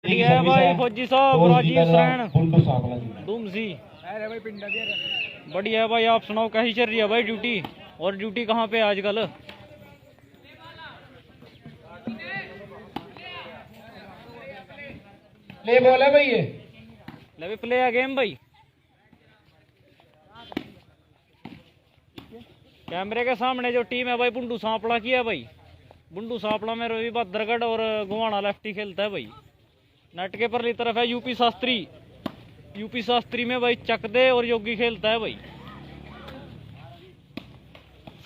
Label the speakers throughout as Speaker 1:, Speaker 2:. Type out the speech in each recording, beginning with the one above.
Speaker 1: बढ़िया है भाई फौजी साहब राजीव शरण दुमसी। बढ़िया है भाई, आप सुनाओ कैसी चल रही है भाई ड्यूटी? और ड्यूटी कहाँ पे आजकल?
Speaker 2: प्ले बॉल है भाई ये,
Speaker 1: ले भी प्ले है गेम भाई। कैमरे के सामने जो टीम है भाई बुंडू सांपड़ा की है भाई। बुंडू सांपड़ा में रवि भद्रगढ़ और गुवाना लेफ्टी खेलता है भाई। नेट के परली तरफ है यूपी शास्त्री। यूपी शास्त्री में भाई चकदे और योगी खेलता है भाई।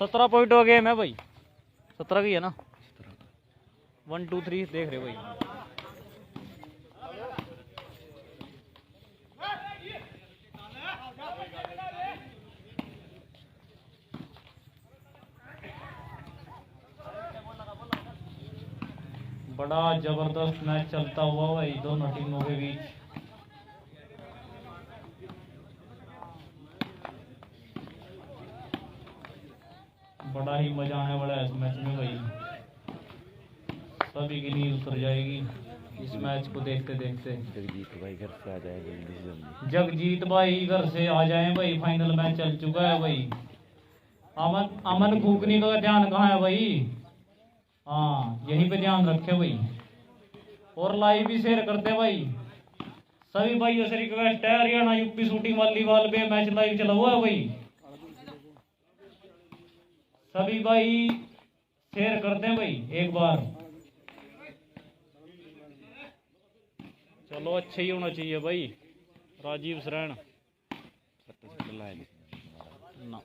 Speaker 1: 17 पॉइंट हो गेम है भाई। 17 की है ना? 1 2 3 देख रहे भाई। बड़ा जबरदस्त मैच चलता हुआ भाई दोनों टीमों के बीच। बड़ा ही मजा आने वाला है इस मैच में भाई। सभी की नींद उतर जाएगी इस मैच को देखते देखते।
Speaker 3: जगजीत भाई घर से आ जाए जल्दी से जल्दी।
Speaker 1: जगजीत भाई घर से आ जाए भाई। फाइनल मैच चल चुका है भाई। अमन फूकनी का ध्यान कहाँ है भाई? हाँ यहीं पे ध्यान रखे भाई। और लाइव भी शेयर करते भाई। सभी भाइयों से रिक्वेस्ट है, हरियाणा यूपी शूटिंग वॉलीबॉल पे मैच लाइव चला हुआ है भाई। सभी भाई शेयर करते हैं भाई एक बार। चलो अच्छा ही होना चाहिए भाई। राजीव शरण ना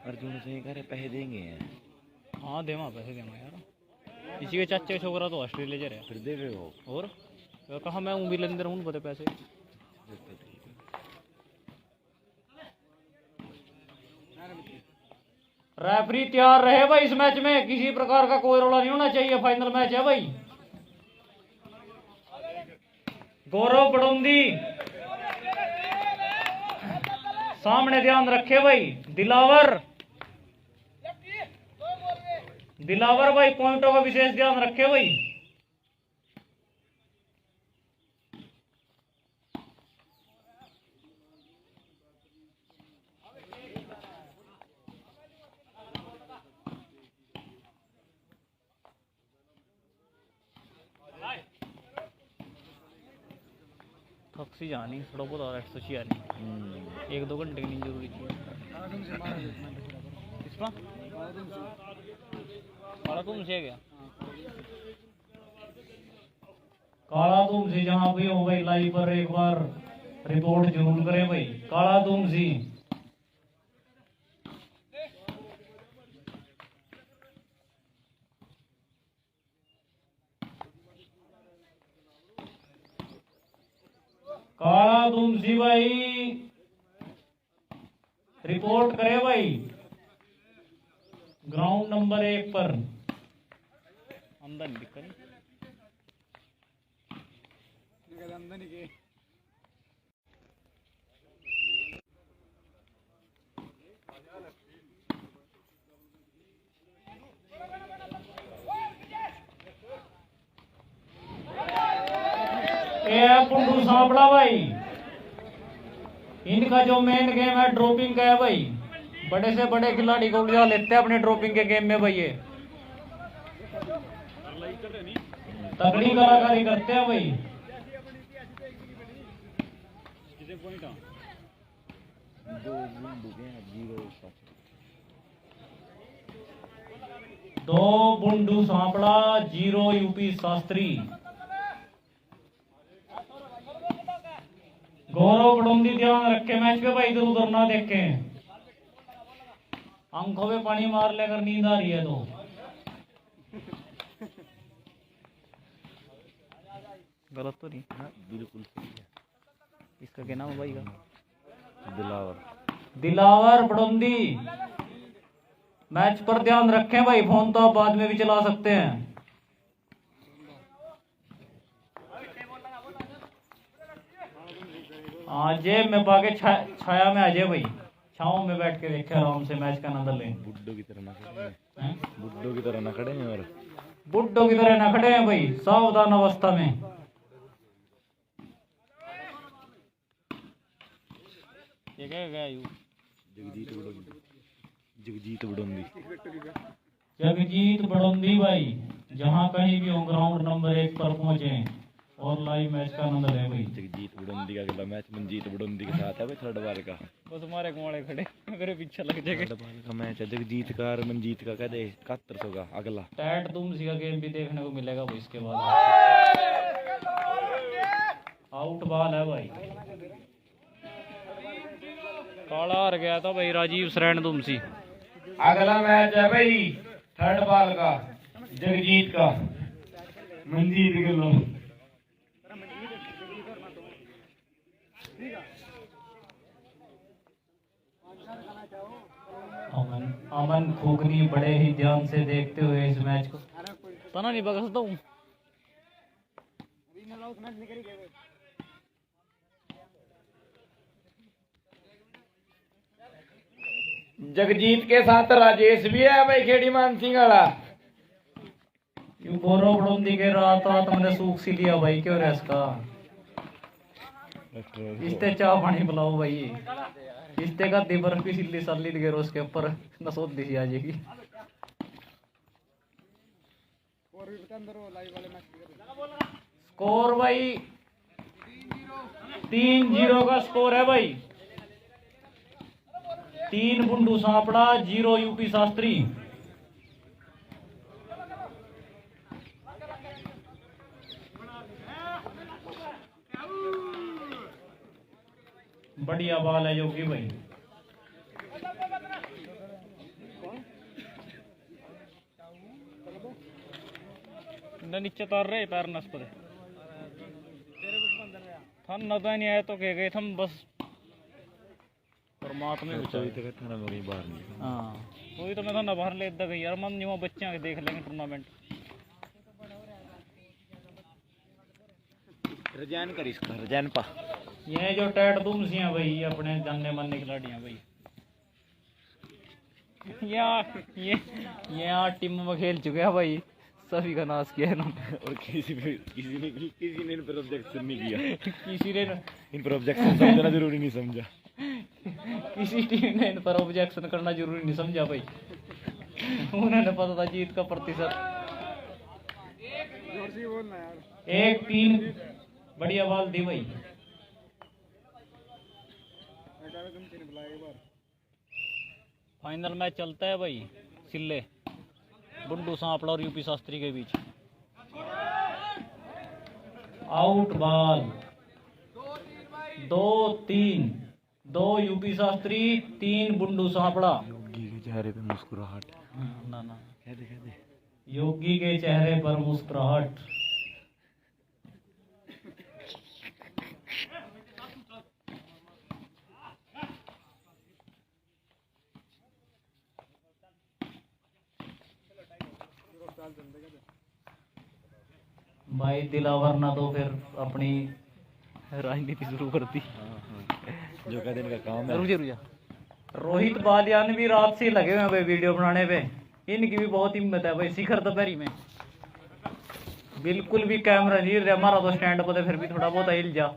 Speaker 3: अर्जुन से कह रहे पैसे देंगे हैं।
Speaker 1: हाँ देवा पैसे देवा यार। इसी के चाचे का छोकरा तो ऑस्ट्रेलिया जा रहा है।
Speaker 3: फिर दे रहे हो
Speaker 1: और कहा मैं हूँ बिलंदर हूँ पता पैसे। रेफरी तैयार रहे भाई इस मैच में। किसी प्रकार का कोई रोड़ा नहीं होना चाहिए। फाइनल मैच है भाई। गौरव बड़ौंदी सामने ध्यान रखे भाई। दिलावर भाई पॉइंटों का विशेष ध्यान रखे भाई। थक सी जानी थोड़ा बहुत एक्सरसाइज आनी। 1 2 घंटे की नींद जरूरी थी। इसका काला तुम से गया। काला तुम से जहां भी हो भाई लाइव पर एक बार रिपोर्ट जरूर करें भाई। काला तुम सी काला तुम सी भाई रिपोर्ट करे भाई। ग्राउंड नंबर 1 पर आमदनी दिक्कत पुंडू सांपड़ा भाई। इनका जो मेन गेम है ड्रॉपिंग का है भाई। बड़े से बड़े खिलाड़ी को उठा लेते हैं अपने ड्रॉपिंग के गेम में भाई। ये तगड़ी कलाकारी करते हैं भाई। दो बुंडू सांपड़ा 0 यूपी शास्त्री। गौरव बड़ौंदी ध्यान रखे मैच पे भाई। इधर उधर ना देखें। आंखों पे पानी मार लेकर नींद आ रही है तो गलत तो नहीं?
Speaker 3: हाँ बिल्कुल सही है।
Speaker 1: इसका क्या नाम है भाई का? दिलावर बड़ौंदी। मैच पर ध्यान रखें भाई। फोन तो आप बाद में भी चला सकते हैं। हाँ जेब में पाके छाया में आ जाए भाई। छाओं में बैठ के देखे आराम से मैच का आनंद लें।
Speaker 3: बुड्ढों की तरह ना खड़े हैं और
Speaker 1: बुड्ढों की तरह न खड़े हैं भाई, सावधान अवस्था में। ये क्या गया यू?
Speaker 3: जगजीत बड़ोंदी, जगजीत बड़ोंदी,
Speaker 1: जगजीत बड़ोंदी भाई, जहां कहीं भी हो ग्राउंड नंबर 1 पर पहुंचे और लाइव मैच का आनंद ले भाई।
Speaker 3: जगजीत बड़ोंदी का अगला मैच मनजीत बड़ोंदी के साथ है भाई, थर्ड बार का।
Speaker 1: बस हमारे कुमारे खड़े मेरे पीछे लग जाएंगे।
Speaker 3: थर्ड बार का मैच है, जगजीत का और मनजीत का कह दे 7100 का अगला।
Speaker 1: टैट दुमसी का गेम भी देखने को मिलेगा भाई इसके बाद। आउट बॉल है भाई, काला हार गया था भाई राजीव शरण दुमसी।
Speaker 2: अगला मैच है भाई थर्ड बॉल का, जगजीत का मंजीत के लोग।
Speaker 1: अमन खुगनी बड़े ही ध्यान से देखते हुए इस मैच को। तना नहीं बगसता हूँ।
Speaker 2: जगजीत के साथ राजेश भी है भाई, खेड़ी मान सिंह वाला।
Speaker 1: यू बोरो बड़ोंदी के रहा था तुमने सूख सी लिया भाई, क्यों रे इसका? इस्ते चाह पानी पिलाओ भाई, इस्ते का दिबर की सिल्ली साली लगे उसके ऊपर नसोद दिशी आ जाएगी। स्कोर भाई 3-0 का स्कोर है भाई। 3 बुंडू सांपड़ा, 0 यूपी शास्त्री। बढ़िया बॉल है योगी भाई। नीचे तार रहे पैर नस पर थन नदा नहीं आया तो कह गए थम बस परमात्मा
Speaker 3: चौबीस तक थाना में कहीं बाहर नहीं।
Speaker 1: हाँ वही तो मैं था ना बाहर ले इदा गई यार, मन नहीं वो बच्चे आके देख लेंगे टूर्नामेंट।
Speaker 3: रजैन कर इसका, रजैन पा।
Speaker 1: ये जो टैट दुमसी हैं भाई, ये अपने जानने मानने खिलाड़ी हैं भाई। ये टीम में खेल चुके हैं भाई, सभी का नाश किया इन्होंने।
Speaker 3: और किसी ने इन पर ऑब्जेक्शन नहीं किया।
Speaker 1: किसी ने
Speaker 3: इन पर ऑब्जेक्शन समझना जरूरी नहीं समझा।
Speaker 1: किसी टीम ने इन पर ऑब्जेक्शन करना जरूरी नहीं समझा भाई। उन्होंने पता था जीत का प्रतिशत। 1-3 बढ़िया बॉल दी भाई। फाइनल मैच चलता है भाई सिल्ले बुंडू सांपड़ा और यूपी शास्त्री के बीच। Out ball 2-3, 2 UP Shastri, 3 Bundu Sampada.
Speaker 3: Yogi के चेहरे पे मुस्कुराहट।
Speaker 1: ना
Speaker 3: कह दे।
Speaker 1: योगी के चेहरे पर मुस्कुराहट। भाई दिलावर ना तो फिर अपनी राजनीति शुरू कर दी।
Speaker 3: जो का दिन का काम है।
Speaker 1: रुझा रोहित बालियान भी रात से लगे हुए हैं भाई वीडियो बनाने पे। इनकी भी बहुत हिम्मत है भाई, शिखर दोपहरी में बिल्कुल भी कैमरा नहीं रहा हमारा तो स्टैंड पर, फिर भी थोड़ा बहुत हिल जा।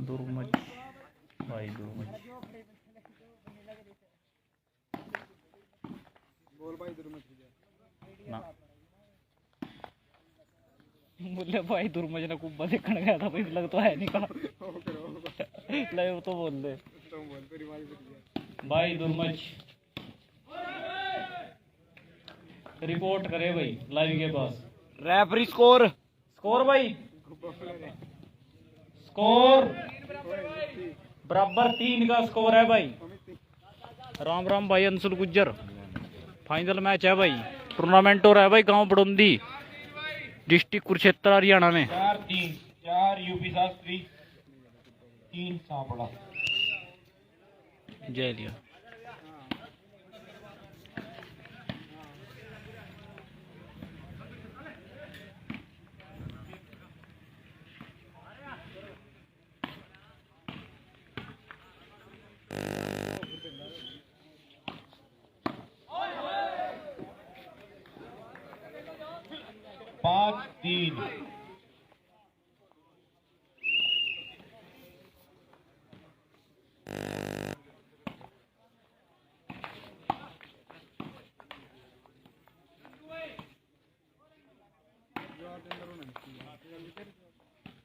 Speaker 1: दुर्मच भाई दुर्मच ना बोले भाई दुर्मच ने कुब्बा देखने गया था भाई, लग तो है नहीं कहा। ले वो तो बोल दे भाई दुर्मच रिपोर्ट करे भाई लाइव के पास।
Speaker 3: रेफरी स्कोर
Speaker 1: भाई स्कोर बराबर 3 का स्कोर है भाई। राम राम भाई अंशुल गुज्जर। फाइनल मैच है भाई, टूर्नामेंट हो रहा है भाई गांव बड़ोंदी, डिस्ट्रिक्ट कुरुक्षेत्र हरियाणा में।
Speaker 2: 4-3, 4 यूपी शास्त्री, 3 सांपड़ा।
Speaker 1: जय लिया।
Speaker 2: 3।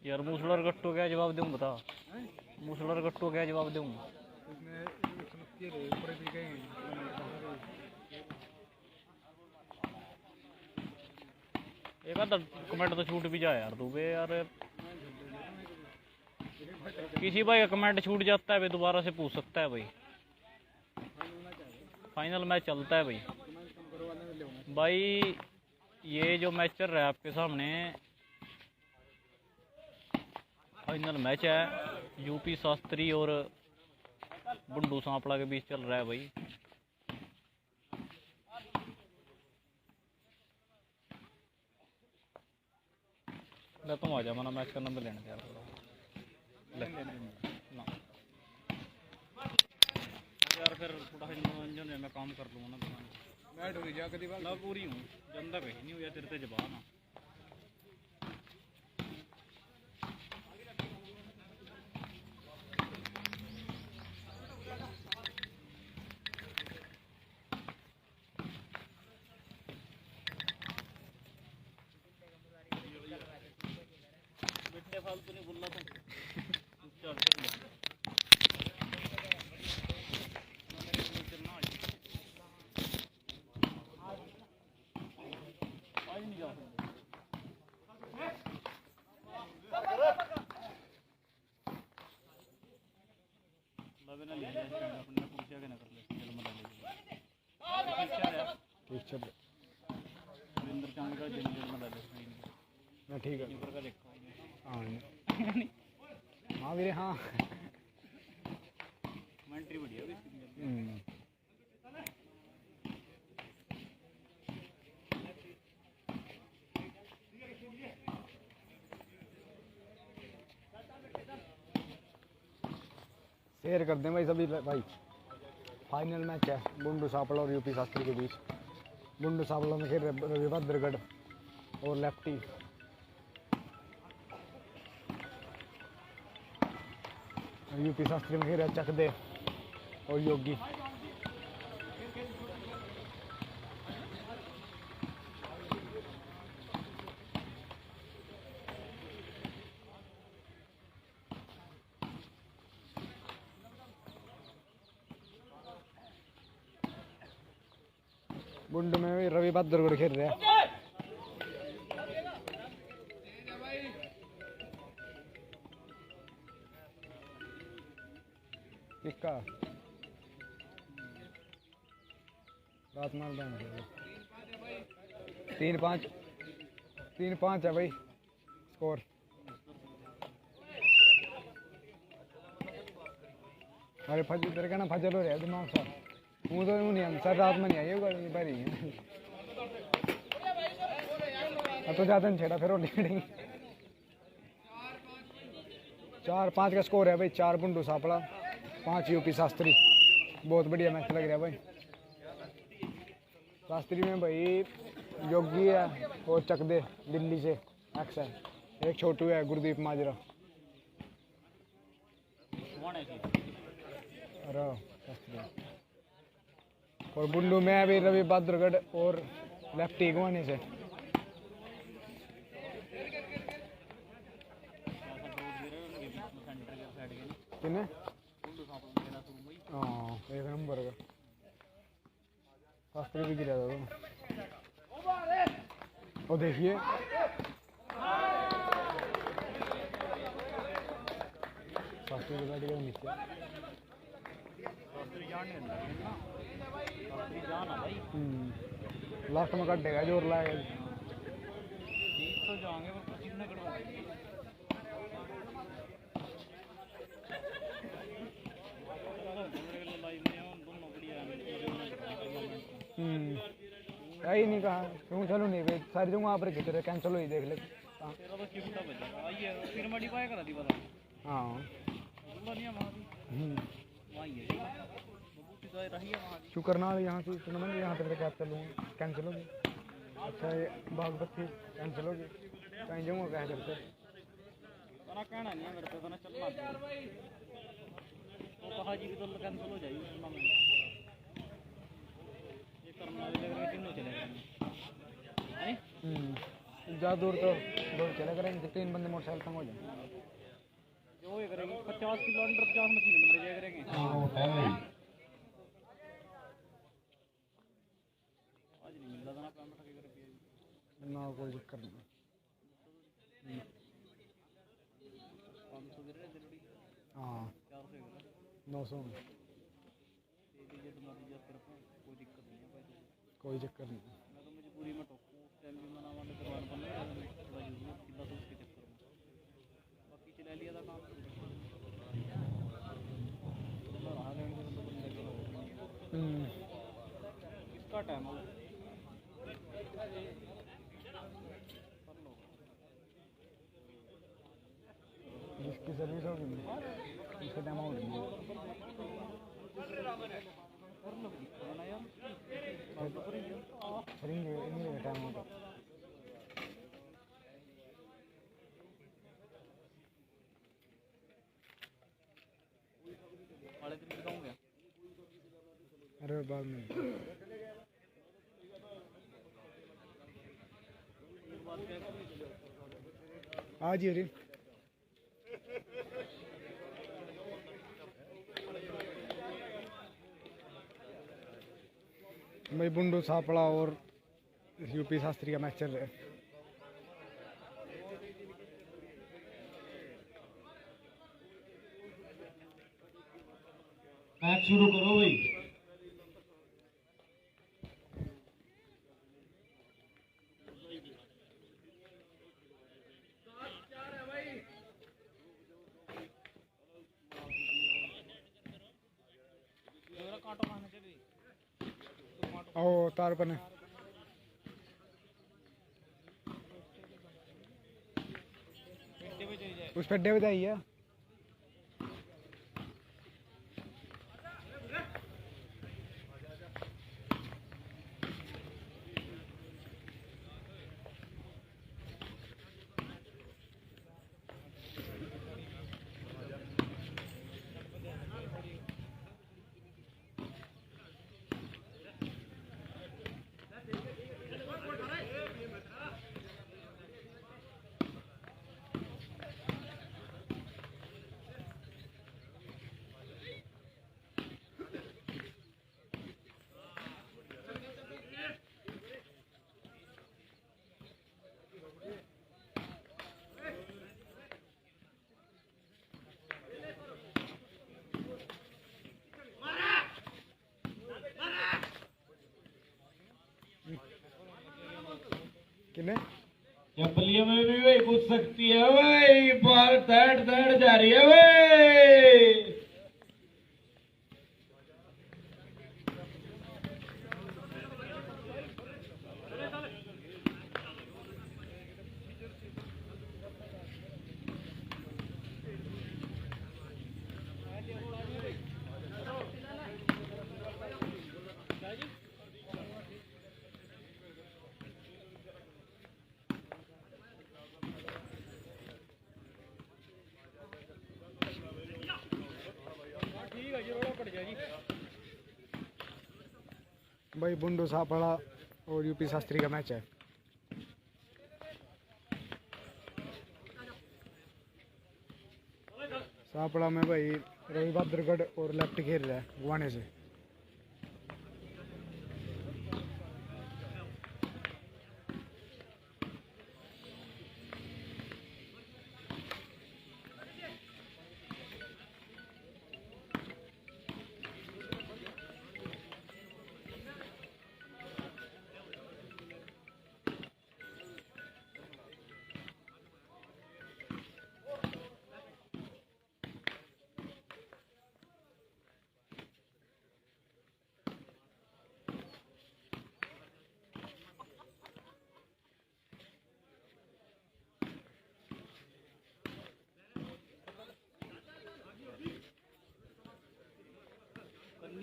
Speaker 1: यार मूसलर गट्टू क्या जवाब दूँ बता, मूसलर गट्टू क्या जवाब दूँ? एक आधा कमेंट तो छूट भी जाए यार तू बे यार, किसी भाई का कमेंट छूट जाता है भाई दोबारा से पूछ सकता है भाई। फाइनल मैच चलता है भाई। भाई ये जो मैच चल रहा है आपके सामने फाइनल मैच है, यूपी शास्त्री और बुंडू सांपला के बीच चल रहा है भाई। मैं तुम आ जा, मना मैच का नंबर लेने यार ना यार, फिर थोड़ा मनोरंजन है, मैं काम कर लूँगा ना दुकान मैं पूरी हूँ, जनता कहीं नहीं हुआ तेरे से जवाब ना। फालतू नहीं बोल रहा
Speaker 4: ठीक है हाँ वीरे हाँ
Speaker 1: कमेंट्री बढ़िया
Speaker 4: शेयर कर दें भाई सभी भाई। फाइनल मैच है बुंडू सांपला और यूपी शास्त्री के बीच। बुंडू सांपला में खेल रहे रविभद्रगढ़ और लेफ्टी, यूपी शास्त्री में खेल रहे चकदे और योगी। बुंडू में भी रविभद्रगढ़ खेल रहे हैं। किसका रात मार देंगे 3-5 है भाई स्कोर। अरे फजल तेरे का ना फजल हो रहा है दिमाग सा, मुँह तो नहीं हम सर रात में नहीं आई होगा बारी अब तो ज़्यादा नहीं छेड़ा फिर और निकलेंगे। 4-5 का स्कोर है भाई। 4 बुंडू सांपला 5 यूपी शास्त्री। बहुत बढ़िया मैच लग रहा है भाई। शास्त्री में भाई योगी है और चकदे दिल्ली से एक्स है, एक छोटू है गुरदीप माजरा। अरे शास्त्री और बुंडू में अभी रविभद्रगढ़ और लेफ्टी गुआने से। किने हाँ एक नंबर का शास्त्री भी गिरा था तो। और देखिए शास्त्री की गाड़ी का नीचे लास्ट में कटेगा जोर लाएगा। यही नहीं कहा क्यों चलो नहीं भाई सारी जगह वहाँ पर खींच रहे कैंसिल हुई देख ले। हाँ शुक्र ना यहाँ से टूर्नामेंट यहाँ पे कैब चलूँगा कैंसिल होगी। अच्छा ये बागबत्ती कैंसिल होगी कहीं जाऊँगा क्या करते
Speaker 1: तना कहना नहीं है मेरे को तना चलना वो कहा जी की तो कैंसिल हो जाएगी सुनना में ये करना लग रहा है तीनों चलेगा हैं
Speaker 4: ज़्यादा दूर तो दौड़ चला करेंगे 3 बंदे मोटरसाइकिल तंग हो जाए
Speaker 1: जो ये करेंगे 50 किलोमीटर 50 में 3 बंदे जाया करेंगे
Speaker 2: हाँ वो है भाई
Speaker 1: आज नहीं मिल रहा था ना काम उठा के कर दिया
Speaker 4: ना कोई चक्कर नहीं
Speaker 1: 500 दे रहे जल्दी
Speaker 4: हाँ
Speaker 1: 400 है
Speaker 4: 900 में
Speaker 1: ये दीजिए तुम्हारी जब तरफ कोई दिक्कत नहीं है भाई
Speaker 4: कोई चक्कर नहीं
Speaker 1: मैं तो मजबूरी में टोकू उस टाइम भी मना वाले दुकान पर नहीं रहता मैं थोड़ा जरूरत थी बस उसके चक्कर में बाकी चला लिया था काम रहा लेने के बंदे के किसका टाइम है
Speaker 4: जिसकी सर्विस होगी उसका टाइम आउट नहीं
Speaker 1: कर लो दिक्कत ना यार बात तो करेंगे
Speaker 4: करेंगे इन्हीं टाइम आउट
Speaker 1: वाले दिन बताऊंगा
Speaker 4: अरे बाद में
Speaker 1: एक बात क्या है
Speaker 4: आज ही अरे भाई बुंडू सापड़ा और यूपी शास्त्री का मैच चल रहा है
Speaker 2: मैच शुरू करो भाई
Speaker 1: कांटो खाने चलिए
Speaker 4: आओ तार पने उस पे डे बताइए किने
Speaker 2: चपलियों में भी भाई घुस सकती है भाई बाल तैड़ तैड़ जा रही है भाई
Speaker 4: भाई बुंडू सापड़ा और यूपी शास्त्री का मैच है सापड़ा में भाई रविभद्रगढ़ और लेफ्ट खेल रहा है गुवाने से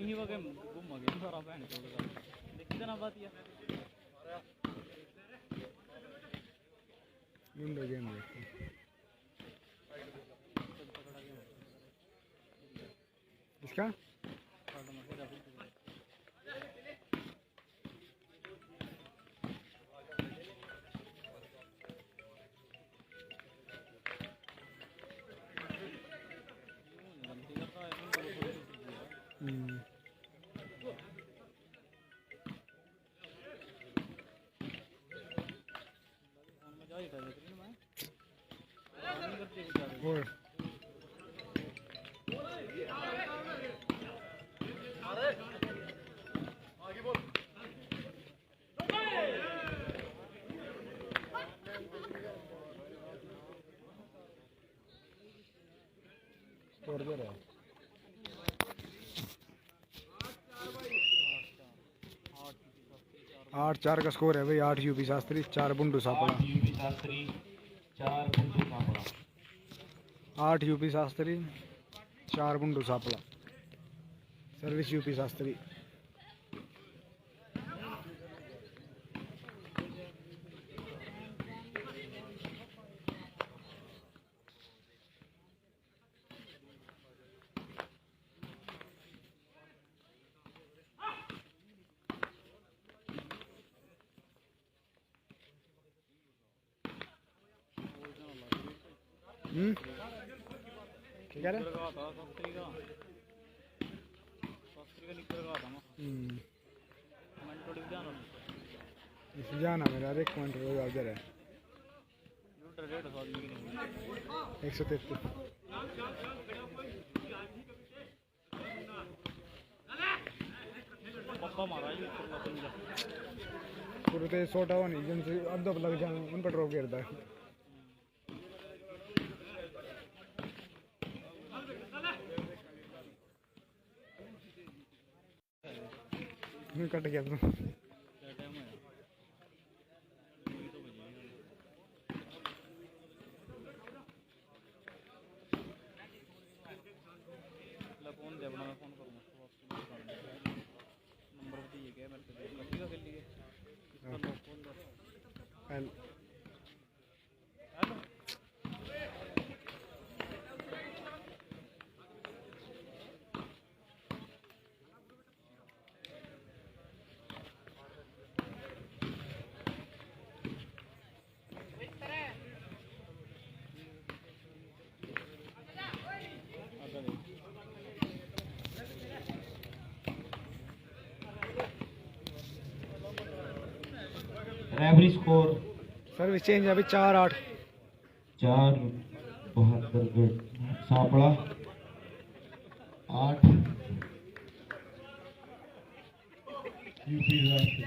Speaker 1: नहीं वगे गुम हो गया सारा बहन चोद का देखी ना बात यार
Speaker 4: विंडो गेम देखते हैं। इसका और स्कोर दे रहा है 8-4 का स्कोर है भाई। 8 UP Shastri 4 Bundu Sapada.
Speaker 2: 8 UP Shastri 4 Bundu Sapada.
Speaker 4: 8 UP Shastri 4 Bundu Sapada. Service UP Shastri. क्या कह रहे जाना मेरा 1 पॉइंट उधर है 133 पूरे तो सोटा हो नहीं जिनसे अद्दब लग जाए उन पर ड्रॉप गिरता है। कट गया तो
Speaker 1: फोन दे अपना, मैं फोन करूँगा नंबर बताइए क्या मेरे को लकड़ी का खेल लिए इसका लो फोन दे। Hello
Speaker 2: referee score
Speaker 4: service change अभी 4-8
Speaker 2: 4 सापड़ा 8 यूपी शास्त्री।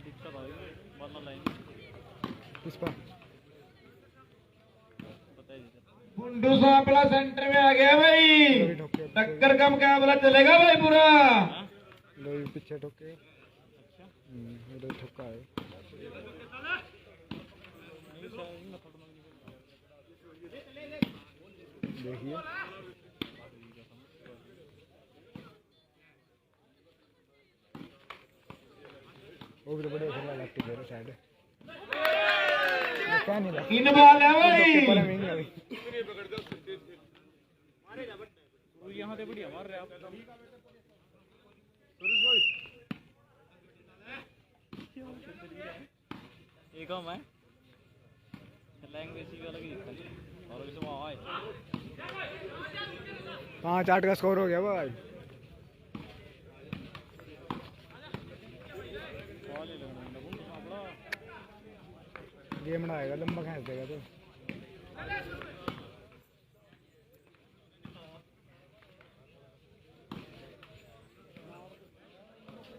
Speaker 1: दिक्कत आ गई वाला लाइन
Speaker 4: इस पर
Speaker 1: बताइए।
Speaker 2: बुंडू सापड़ा सेंटर में आ गया भाई। टक्कर का मुकाबला चलेगा भाई पूरा।
Speaker 4: लोई पीछे ठोके उधर ठोका है। देखिए वो भी तो बढ़िया खेल रहा है लेफ्ट की साइड क्या नहीं रहा
Speaker 2: इन बॉल है भाई।
Speaker 4: पर नहीं अभी
Speaker 1: यहाँ से बढ़िया मार रहे आप। एक हम है लैंग्वेज ही अलग ही दिखता और इसमें आए
Speaker 4: 5-8 का स्कोर हो गया भाई। गेम ना आएगा लंबा खींच देगा तो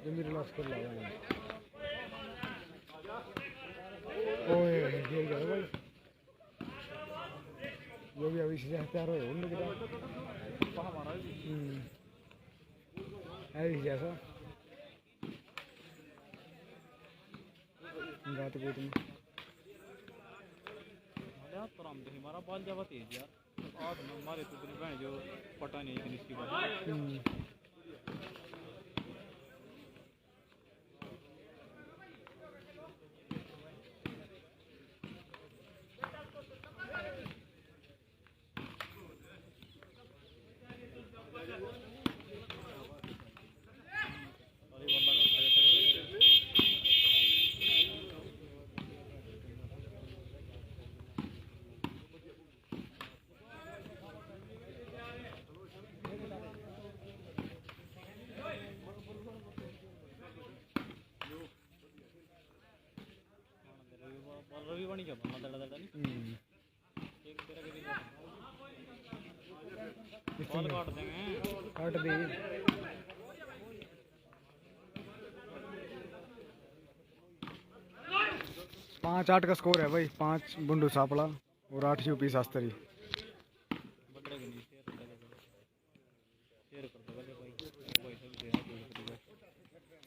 Speaker 4: जमीर लॉस कर लगा। ओए गिर गया भाई। जो भी अभी से तैयार हो उन लोग ऐसे जैसा गात गोत में
Speaker 1: तो राम दे हमारा बाल जावा तेज यार आज हमारे तो दिन बहन जो पता नहीं है इसकी बात पानी चल दड़ा दड़ा नहीं एक तेरा के कॉल काट देंगे
Speaker 4: काट दी। 5-8 का स्कोर है भाई। 5 बुंडू सापड़ा और 8 यूपी शास्त्री।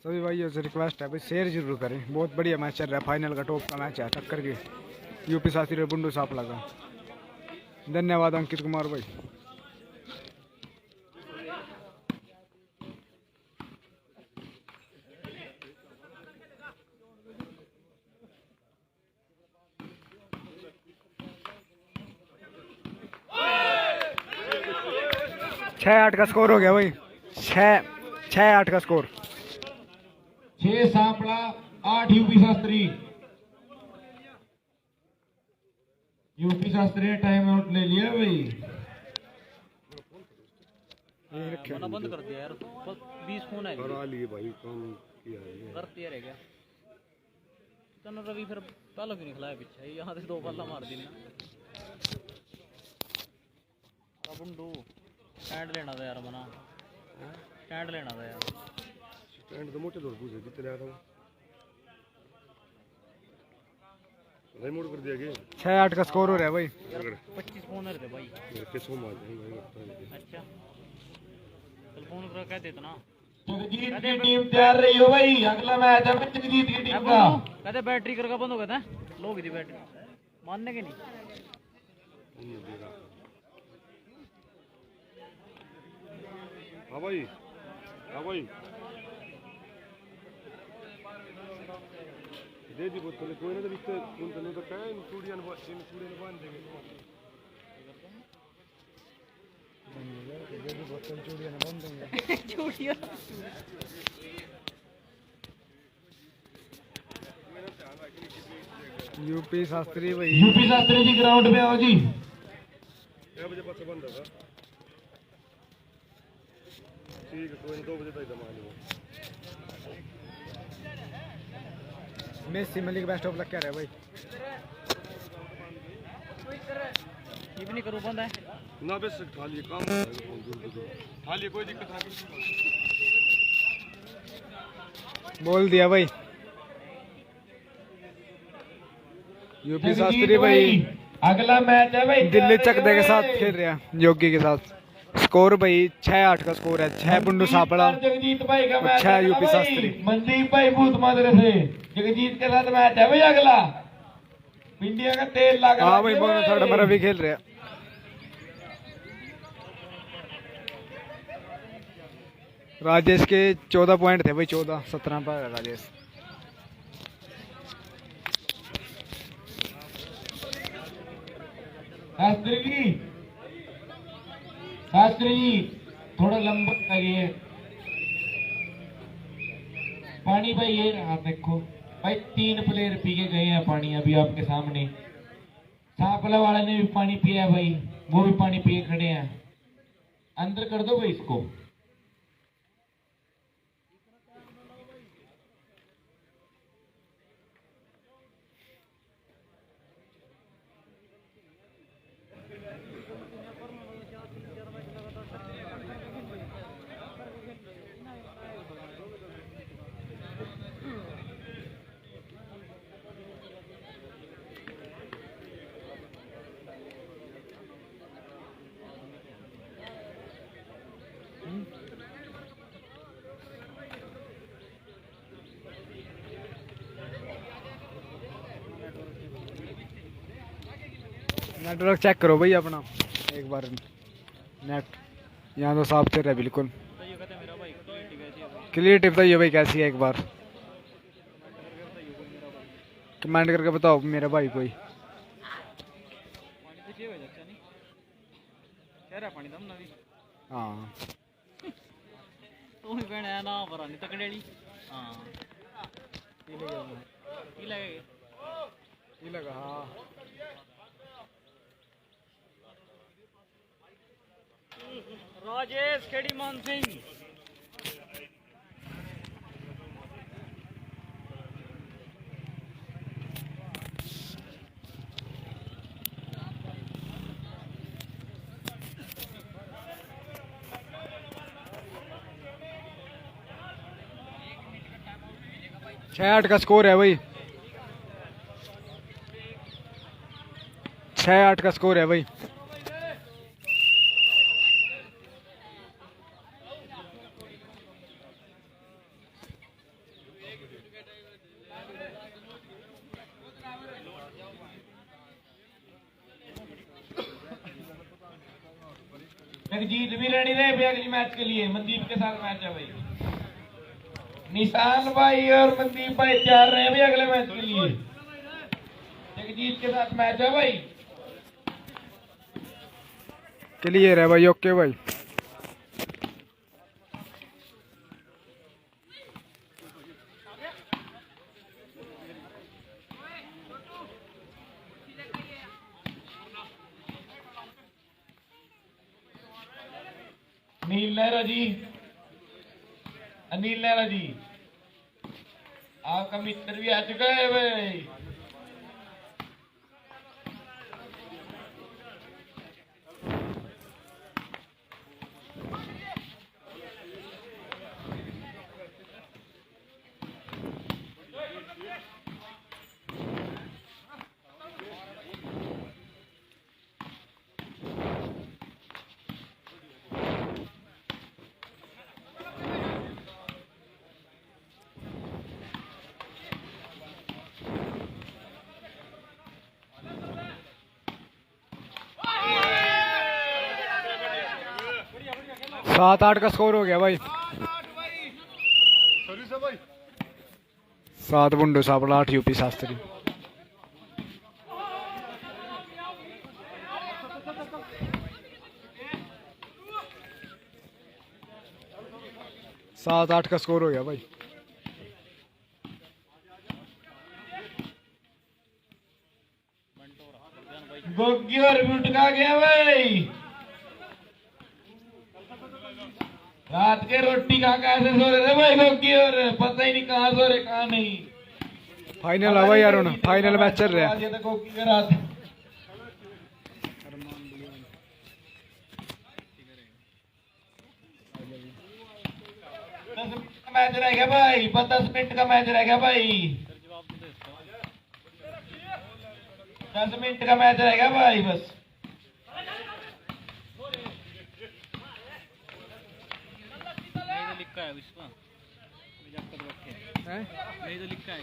Speaker 4: सभी भाइयों से रिक्वेस्ट है भाई शेयर जरूर करें। बहुत बढ़िया मैच चल रहा है, फाइनल का टॉप का मैच है टक्कर के यूपी शास्त्री और बुंडू सापड़ा का। धन्यवाद अंकित कुमार भाई। छः 8 का स्कोर हो गया भाई। 6-8 का score.
Speaker 2: 6 सापड़ा 8 UP Shastri. UP Shastri ने टाइम आउट ले लिया भाई।
Speaker 1: मना बंद कर दिया यार 20 फोन है
Speaker 5: करा लिए भाई काम किया है
Speaker 1: कर दिया रह गया चलो रवि फिर पहला क्यों नहीं खिलाया पीछे यहाँ से 2 बल्ला मार दी ना बुंडू स्टैंड लेना था यार मना स्टैंड लेना था यार
Speaker 5: स्टैंड तो मोटे लोग पूछे कितने आ रहा हूँ नहीं मोड़ कर दिया गया
Speaker 4: 6-8 का स्कोर हो रहा है भाई।
Speaker 1: 25 फोन रहते भाई
Speaker 5: मेरे किसको मार देंगे
Speaker 1: अच्छा चल फोन कर कह देता ना
Speaker 2: जगजीत की टीम तैयार रही हो भाई। अगला मैच है जगजीत की टीम का।
Speaker 1: कहते बैटरी करके बंद हो गया था लो गई थी बैटरी मानने के नहीं
Speaker 5: हाँ भाई हाँ भाई दे दी बोतल कोई ना तो रिश्ते उन तनु तो क्या इन चूड़ियां बांध देंगे
Speaker 4: यूपी शास्त्री भाई।
Speaker 2: यूपी शास्त्री जी ग्राउंड में आओ जी।
Speaker 5: 6 बजे पास बंद होगा ठीक है कोई नहीं 2 बजे तक जमा लो।
Speaker 4: Mesi Malik best of luck क्या रहा है भाई।
Speaker 1: ये भी नहीं करो बंद है
Speaker 5: ना बस खा लिए काम होता है खा लिए कोई दिक्कत नहीं।
Speaker 4: बोल दिया भाई। यूपी
Speaker 2: जगजीत
Speaker 4: शास्त्री भाई
Speaker 2: अगला मैच है भाई
Speaker 4: दिल्ली चकदे के साथ खेल रहे हैं योगी के साथ। स्कोर भाई 6-8 का स्कोर है। 6 बुंडू सापड़ा
Speaker 2: जगजीत भाई का मैच
Speaker 4: 6 यूपी शास्त्री।
Speaker 2: मनदीप भाई भूत मादरे से जगजीत के साथ मैच है भाई अगला। इंडिया का तेल लगा।
Speaker 4: हाँ भाई बोलो थर्ड नंबर भी खेल रहे हैं। राजेश के 14 पॉइंट थे भाई। 14-17 पर है राजेश।
Speaker 2: शास्त्री जी थोड़ा लंबा करिए। पानी भाई ये रहा देखो भाई 3 प्लेयर पी के गए हैं पानी अभी आपके सामने। सापला वाले ने भी पानी पिया है भाई वो भी पानी पिए खड़े हैं। अंदर कर दो भाई इसको।
Speaker 4: नेटवर्क चेक करो भाई अपना एक बार। नेट यहाँ तो साफ चल रहा है बिल्कुल। क्लियरिटी बताइए भाई कैसी है एक बार कमेंट करके बताओ मेरा भाई कोई। हाँ
Speaker 1: तू ही बहन है ना पर नहीं तकड़े वाली हां ये
Speaker 4: लगा हाँ।
Speaker 1: राजेश खेड़ी मान सिंह
Speaker 4: 6-8 का स्कोर है भाई, 6-8 का स्कोर है भाई।
Speaker 2: जगजीत भी रेडी रहे भाई अगले मैच के लिए। मनदीप के साथ मैच है भाई। निशान भाई और मनदीप भाई तैयार रहे भाई अगले मैच के लिए। जगजीत के साथ मैच है भाई।
Speaker 4: क्लियर है भाई, ओके भाई।
Speaker 2: अनिल नेहरा जी, अनिल नेहरा जी आपका मित्र भी आ चुका है भाई।
Speaker 4: सात आठ का स्कोर हो गया भाई।
Speaker 5: सर्विस है भाई।
Speaker 4: 7 बुंडू सापड़ा, 8 यूपी शास्त्री। सात आठ का स्कोर हो गया भाई।
Speaker 2: गोगी और भी उठका गया भाई। रात के रोटी खा कैसे सो रहे थे भाई गोगी और पता ही नहीं कहाँ सो रहे कहाँ नहीं।
Speaker 4: फाइनल है भाई अरुण, फाइनल मैच चल रहा है।
Speaker 2: ये तो गोगी का रात। 10 मिनट का मैच रह गया भाई, 10 मिनट का मैच रह गया भाई। 10 मिनट का मैच रह गया भाई बस।
Speaker 1: लिखा है विश्वा
Speaker 4: हैं?
Speaker 1: नहीं तो लिखा है।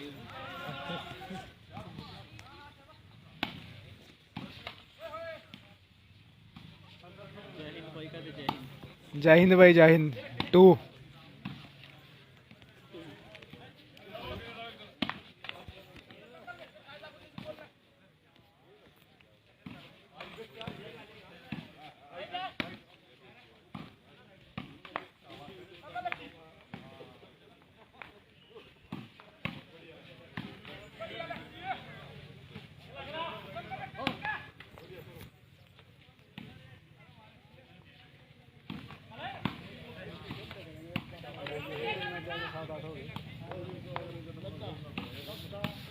Speaker 1: जय हिंद भाई का जय हिंद।
Speaker 4: जय हिंद भाई, जय हिंद 2।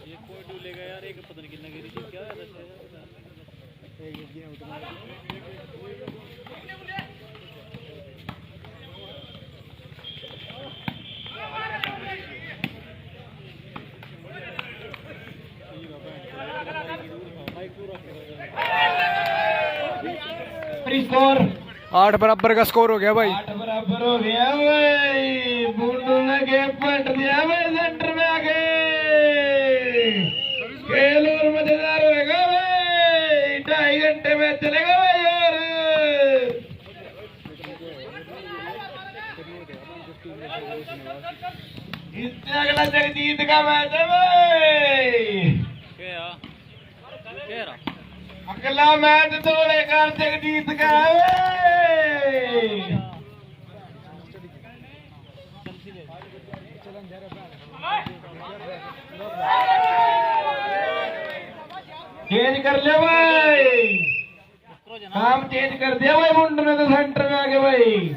Speaker 1: एक कोई डूलेगा यार, एक पता नहीं कितना गिरी थी क्या है।
Speaker 2: स्कोर
Speaker 4: 8 बराबर का स्कोर हो गया भाई।
Speaker 2: 8 बराबर हो गया भाई। बुंडू ने गेम पलट दिया भाई सेंटर में आके। खेल और मजेदार होगा भाई। 2.5 घंटे में चलेगा भाई। और इससे अगला जगजीत का मैच है भाई। अगला मैच दौड़ेगा जगजीत का है। चेंज कर ले भाई, काम चेंज कर दिया भाई। मुंडू ने तो सेंटर में आके भाई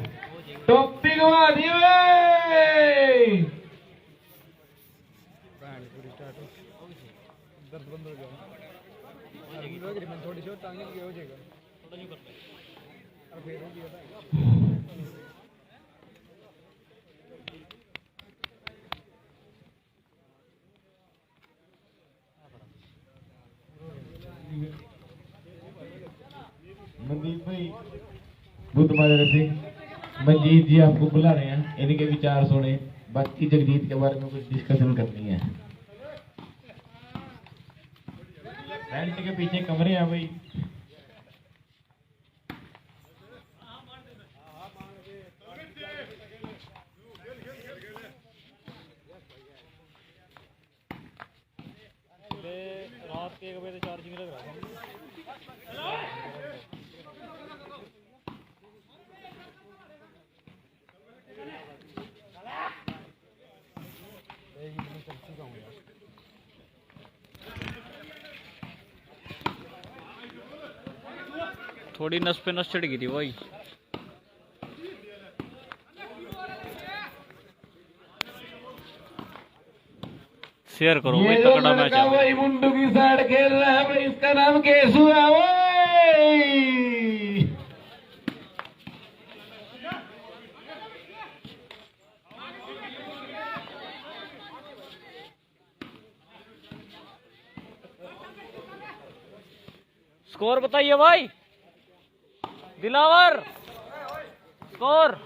Speaker 2: टोपी घुमा दी भाई।
Speaker 4: थोड़ी सी टांगे हो जाएगा।
Speaker 2: मनदीप भाई बुद्धमादर सिंह मंजीत जी आपको बुला रहे हैं, इनके विचार सुने, बाकी जगजीत के बारे में कुछ डिस्कशन करनी है। टेंट के पीछे कमरे हैं भाई।
Speaker 1: रात के 1 बजे चार्जिंग लग रहा है। थोड़ी नस पे नस चढ़ गई थी भाई। शेयर करो भाई,
Speaker 2: ये जो
Speaker 1: तगड़ा मैच
Speaker 2: लड़का
Speaker 1: है।
Speaker 2: भाई मुंडू की साइड खेल रहा है भाई, इसका नाम केसु है भाई।
Speaker 1: स्कोर बताइए भाई दिलावर। स्कोर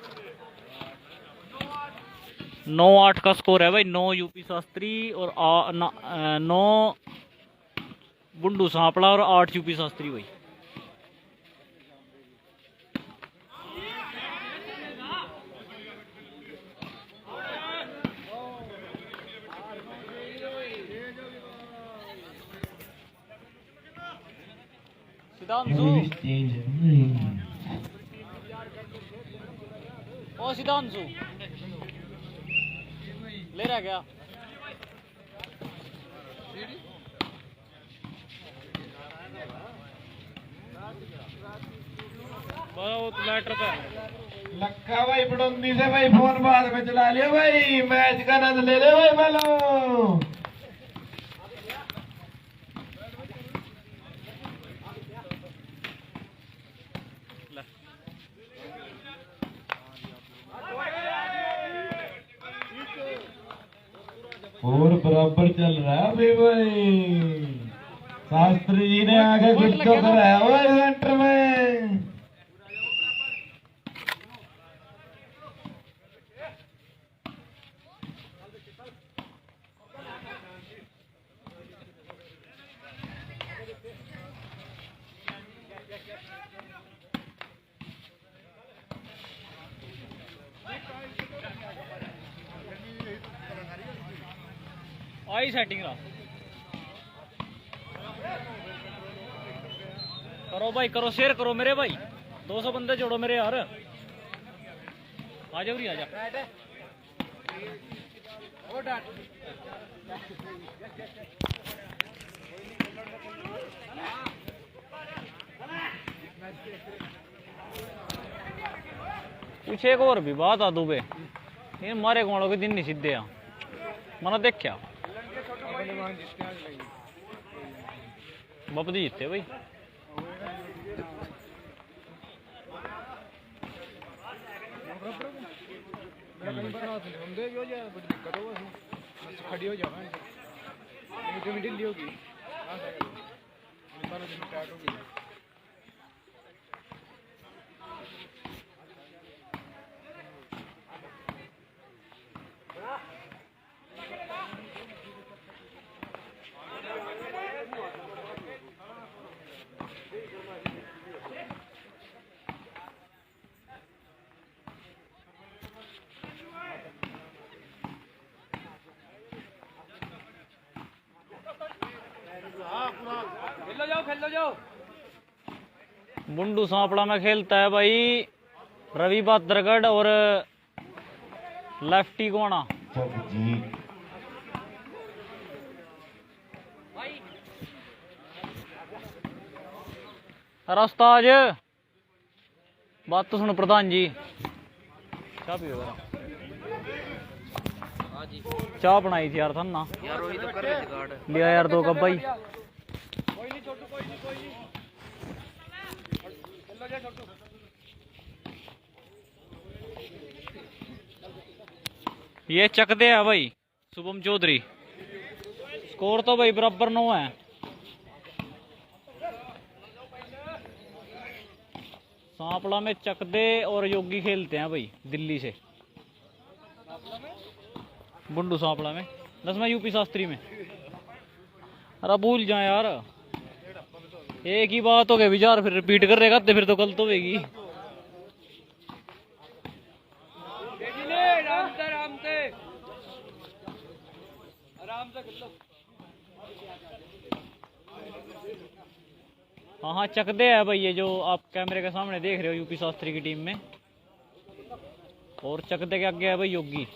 Speaker 1: 9-8 का स्कोर है भाई। 9 यूपी शास्त्री और 9 बुंडू सांपला और 8 यूपी शास्त्री भाई। सिद्धांशु, ओ सिद्धांशु ले रहा क्या? मैटर का
Speaker 2: लक्का भाई पड़ोंदी से भाई फोन बाद में चला लिया भाई, मैच का आनंद ले ले भाई बोलो। और बराबर चल रहा है अभी भाई। शास्त्री जी ने आगे कुछ तो कराया हुआ है सेंटर में।
Speaker 1: आई सेटिंग रहा। करो भाई करो, शेयर करो मेरे भाई। 200 बंदे जोड़ो मेरे यार। आ जाओ री, आ जा। कुछ एक और भी बात आ दुबे, ये मारे गोलों के दिन नहीं सीधे आ मना देख क्या बाप जीतते भाई।
Speaker 4: खड़ी हो जाओ ढिल्ली होगी। खेल लो जाओ।
Speaker 1: बुंडू सांपड़ा में खेलता है भाई रवि बादरगढ़ और लेफ्टी गोना। रास्ता आज बात तो सुनो प्रधान जी, चाह पियो जरा। चाह बनाई थी यार था ना यार, वही तो कर रहे थे गार्ड। लिया यार 2 कप भाई।
Speaker 4: कोई नहीं छोटू, कोई नहीं, कोई नहीं। खेलो जा छोटू।
Speaker 1: ये चक दे है भाई शुभम चौधरी। स्कोर तो भाई बराबर 9 है। सांपला में चकदे और योगी खेलते हैं भाई दिल्ली से। बुंडू सांपला में 10वां यूपी शास्त्री में। अरे भूल जाए यार, एक ही बात हो गई विचार, फिर रिपीट कर रहेगा तो फिर तो कल तो होगी। हाँ हाँ चकदे है भाई, ये जो आप कैमरे के सामने देख रहे हो यूपी शास्त्री की टीम में। और चकदे के आगे है भाई योगी,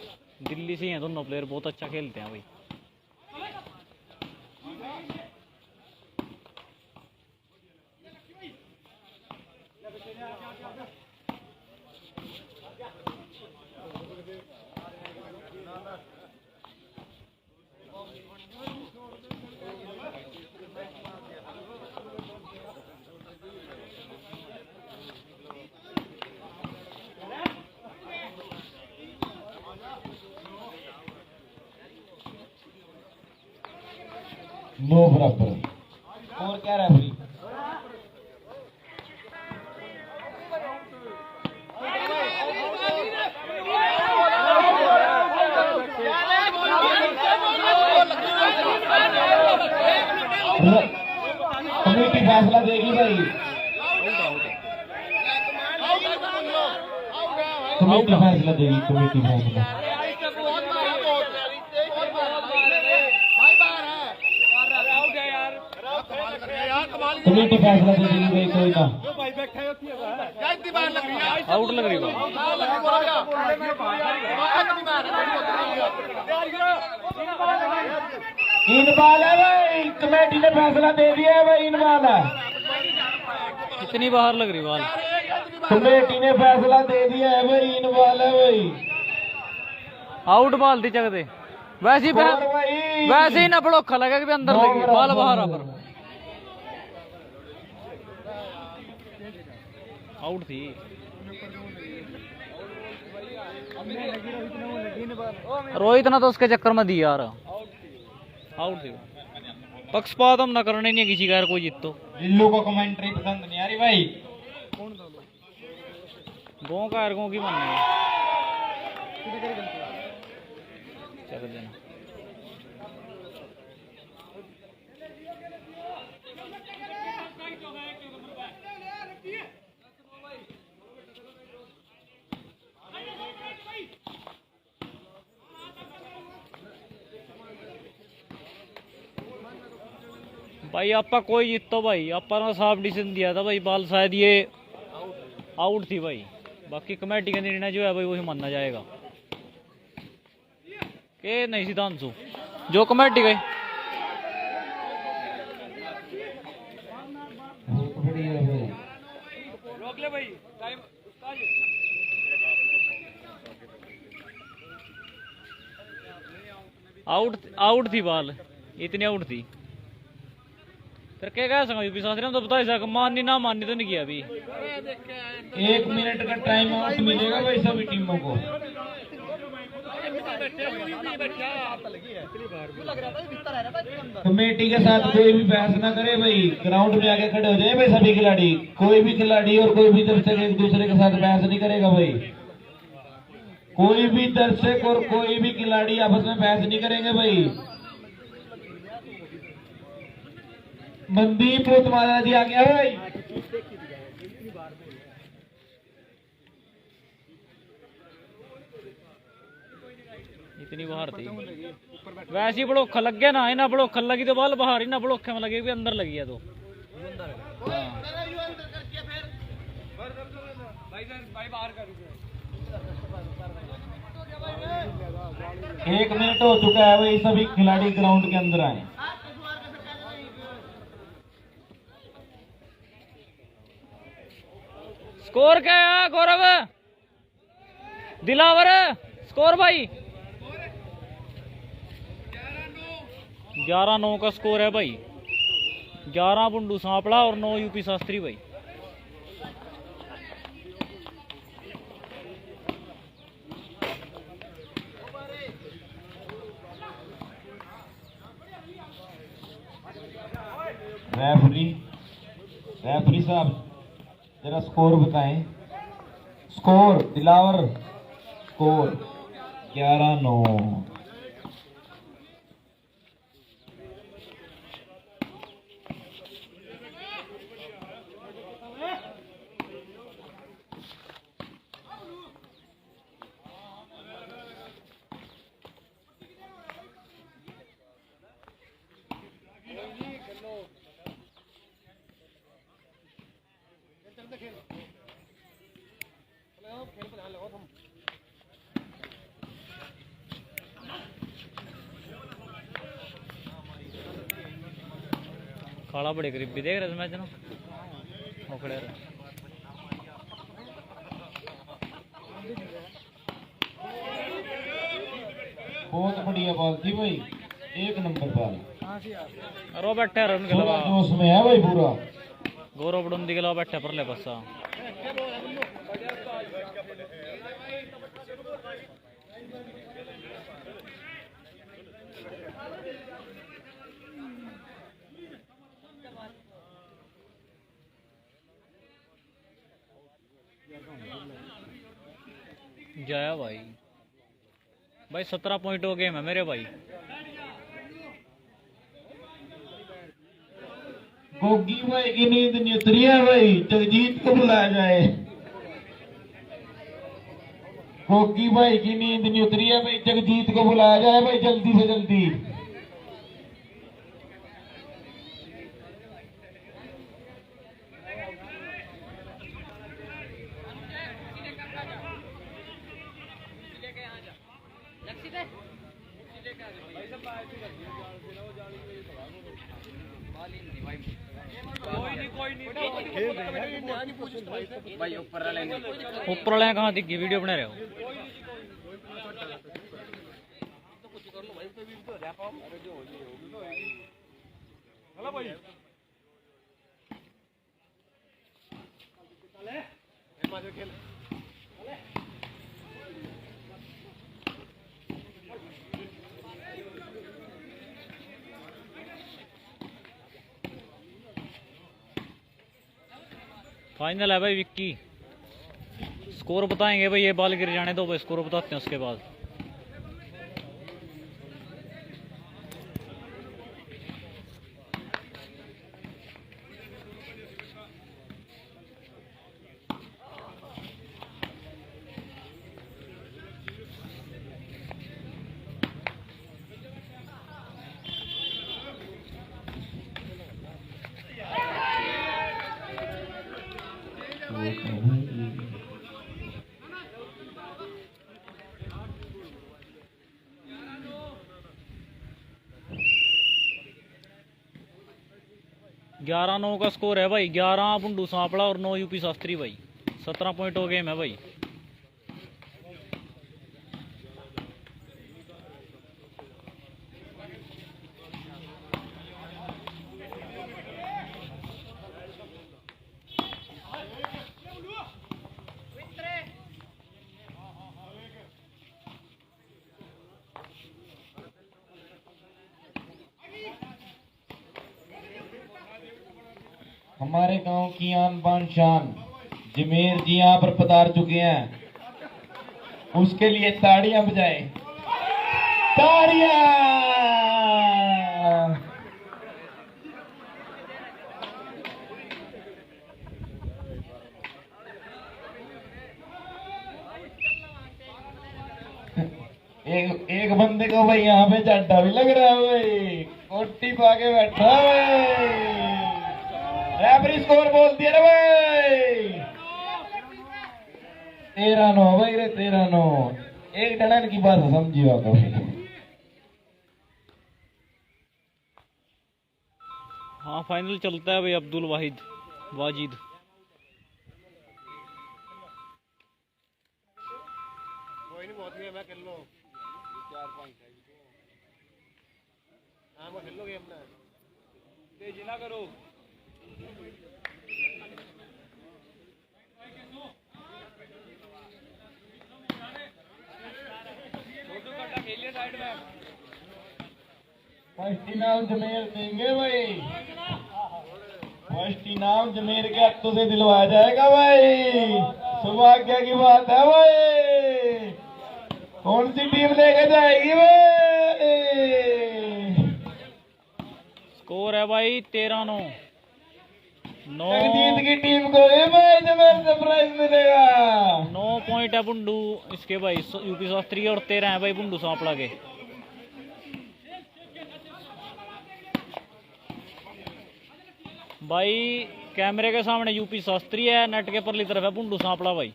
Speaker 1: दिल्ली से हैं दोनों प्लेयर, बहुत अच्छा खेलते हैं भाई।
Speaker 2: नो बराबर। और क्या रेफरी? कमेटी फैसला देगी भाई, कमेटी फैसला देगी, कमेटी फैसला। कमेटी फैसला दे देगी भाई, कोई ना।
Speaker 1: आउट लग रही
Speaker 2: इन बाल है भाई, कमेटी ने फैसला दे दिया है भाई, इन बाल है।
Speaker 1: कितनी बाहर लग रही बाल?
Speaker 2: कमेटी ने फैसला दे दिया है भाई, इन बाल है भाई।
Speaker 1: आउट बाल थी चकदे, वैसे ही ना पड़ोखा लगा कि अंदर लगी बाल बाहर पर। आउट थी। रोहित ना तो उसके चक्कर में दी यार, आउट थी। पक्षपात हम ना करने नहीं है किसी का यार, कोई जीत तो।
Speaker 2: जिल्लू को कमेंट्री पसंद नहीं आ रही भाई।
Speaker 1: गाँव का यार, गाँव की मानने है। चल देना। भाई आपका कोई जीतो भाई, आपका ना साफ डिसीजन दिया था भाई, बाल शायद ये आउट थी भाई। बाकी कमेटी का निर्णय जो है भाई वही मानना जाएगा के नहीं सिद्धांशु जो कमेटी गई। आउट थी बाल, इतनी आउट थी। फिर क्या कह सकता यूपी शास्त्री तो बता सका, माननी ना माननी तो नहीं किया अभी।
Speaker 2: 1 मिनट का टाइम आउट मिलेगा भाई सभी टीमों को। कमेटी के साथ कोई भी बहस ना करे भाई, ग्राउंड में आके खड़े हो जाए भाई सभी खिलाड़ी। कोई भी खिलाड़ी और कोई भी दर्शक एक दूसरे के साथ बहस नहीं करेगा भाई। कोई भी दर्शक और कोई भी खिलाड़ी आपस में बहस नहीं करेंगे भाई। मनदीप तुम्हारा जी आ गया भाई।
Speaker 1: इतनी बाहर थी, वैसे ही बड़ोखा लग गया ना, इना बड़ोखा लगी तो बाल बाहर, इना बड़ोखे में लगे भी अंदर लगी है तो।
Speaker 2: एक मिनट हो चुका है भाई, सभी खिलाड़ी ग्राउंड के अंदर आए।
Speaker 1: स्कोर क्या है गौरव दिलावर? स्कोर भाई 11-9 का स्कोर है भाई। 11 बुंडू सांपड़ा और 9 यूपी शास्त्री भाई।
Speaker 2: रेफरी साहब जरा स्कोर बताएं। Score Dilawar, score 11-9।
Speaker 1: काला बड़े करीब भी देख रहे थे मैच ना, वो खड़े रहे।
Speaker 2: बहुत बढ़िया बॉल थी भाई, 1 नंबर बॉल।
Speaker 1: रो बैठे रहे उनके
Speaker 2: पूरा
Speaker 1: अलावा
Speaker 2: जोश में है भाई पूरा।
Speaker 1: गौरव बड़ुंदी के अलावा बैठे पर ले बसा। जाया भाई, भाई 17 पॉइंट हो गेम है मेरे भाई।
Speaker 2: गोगी भाई की नींद नहीं उतरी है भाई, जगजीत को बुलाया जाए। गोगी भाई की नींद नहीं उतरी है भाई, जगजीत को बुलाया जाए भाई जल्दी से जल्दी।
Speaker 1: ऊपर वाले कहाँ दिख गई, वीडियो बना रहे हो? फाइनल है भाई विक्की। स्कोर बताएंगे भाई, ये बॉल गिर जाने दो भाई, स्कोर बताते हैं उसके बाद। ग्यारह 9 का स्कोर है भाई। 11 बुंडू सांपड़ा और 9 यूपी शास्त्री भाई। 17 पॉइंट हो गेम है भाई।
Speaker 2: हमारे गांव की आन बान शान जमेर जी यहाँ पर पधार चुके हैं, उसके लिए ताड़ियां बजाएं, ताड़ियां। एक बंदे को भाई यहाँ पे चड्डा भी लग रहा है भाई, कोटी पाके बैठा है भाई। रेफरी स्कोर बोल दिया रे भाई, 13-9 भाई रे, 13-9। एक डनन की बात समझियो आप भाई।
Speaker 1: हाँ फाइनल चलता है भाई। अब्दुल वाहिद वाजिद।
Speaker 5: कोई नहीं, बहुत गेम है, खेल लो 4-5 है। हाँ मैं खेल लो गेम ना, तेजी ना करो। खेलिए साइड में।
Speaker 2: फर्स्ट इनाम जमेर देंगे भाई, फर्स्ट इनाम जमीर के हाथों से दिलवाया जाएगा भाई, सौभाग्य की बात है भाई। कौन सी टीम लेके जाएगी भाई?
Speaker 1: स्कोर है भाई 13-9।
Speaker 2: जगजीत की टीम को ये भाई जबरदस्त सरप्राइज मिलेगा।
Speaker 1: 9 पॉइंट है बुंडू इसके भाई यूपी शास्त्री और 13 है भाई बुंडू सांपला के। भाई कैमरे के सामने यूपी शास्त्री है, नेट के परली तरफ है बुंडू सांपला भाई।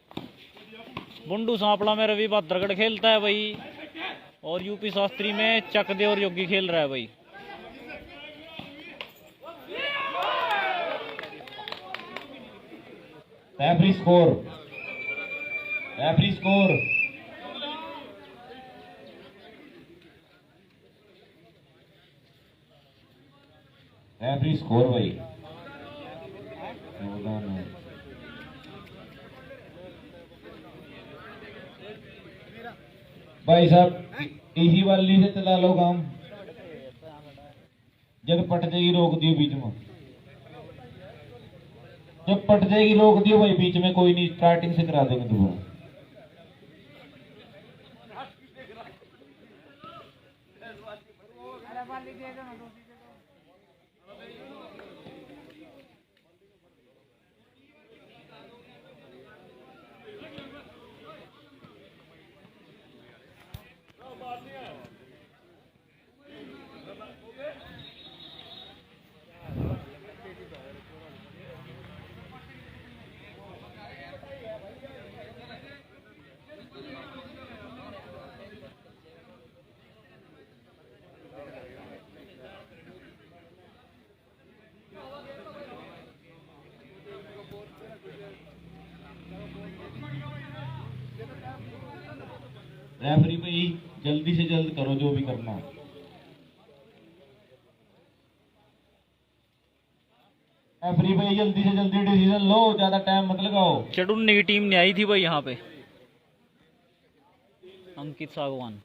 Speaker 1: बुंडू सांपला में रवि भाद्रगढ़ खेलता है भाई, और यूपी शास्त्री में चकदे और योगी खेल रहा है भाई।
Speaker 2: Referee score, referee score. Referee score भाई 14-9। भाई साहब इसी वाली से चला लो काम, जब पट जाएगी रोक दियो बीच में, जब पट जाएगी रोक दियो भाई बीच में, कोई नहीं स्टार्टिंग से करा देंगे दोबारा। रेफरी भाई जल्दी से जल्द करो जो भी करना है। रेफरी भाई जल्दी से जल्दी डिसीजन लो, ज्यादा टाइम मत लगाओ।
Speaker 1: चडुन्नी की टीम नहीं आई थी भाई यहाँ पे। अंकित सागवान।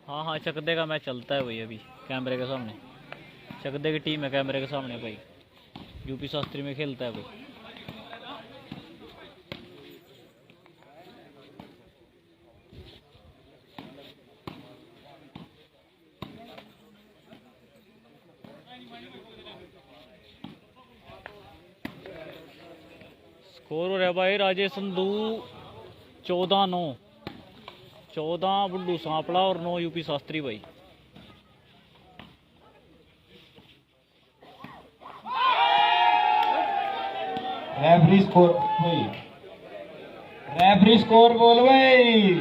Speaker 1: हाँ हाँ चकदे का मैच चलता है भाई अभी कैमरे के सामने। चकदे की टीम है कैमरे के सामने भाई, यूपी शास्त्री में खेलता है भाई। स्कोर है भाई राजेश संधू 14-9। 14 बुल्लू सांपला और 9 यूपी शास्त्री भाई।
Speaker 2: रेफरी स्कोर भाई, रेफरी स्कोर बोल भाई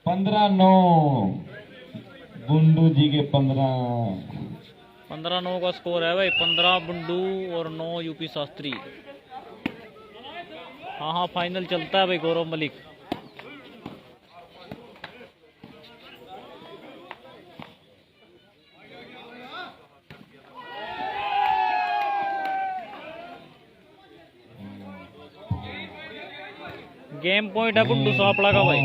Speaker 2: 15-9 बुंडू जी के
Speaker 1: 15-9 का स्कोर है भाई। 15 बुंडू और 9 यूपी शास्त्री। हाँ हाँ फाइनल चलता है भाई गौरव मलिक। गेम पॉइंट है बुंडू सांपला का भाई।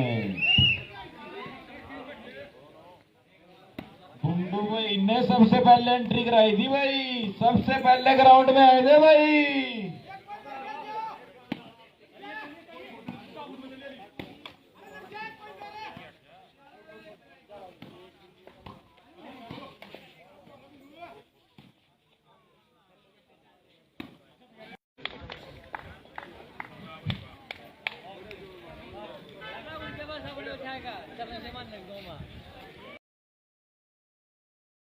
Speaker 2: बुंडू भाई ने सबसे पहले एंट्री कराई थी भाई, सबसे पहले ग्राउंड में आए थे भाई।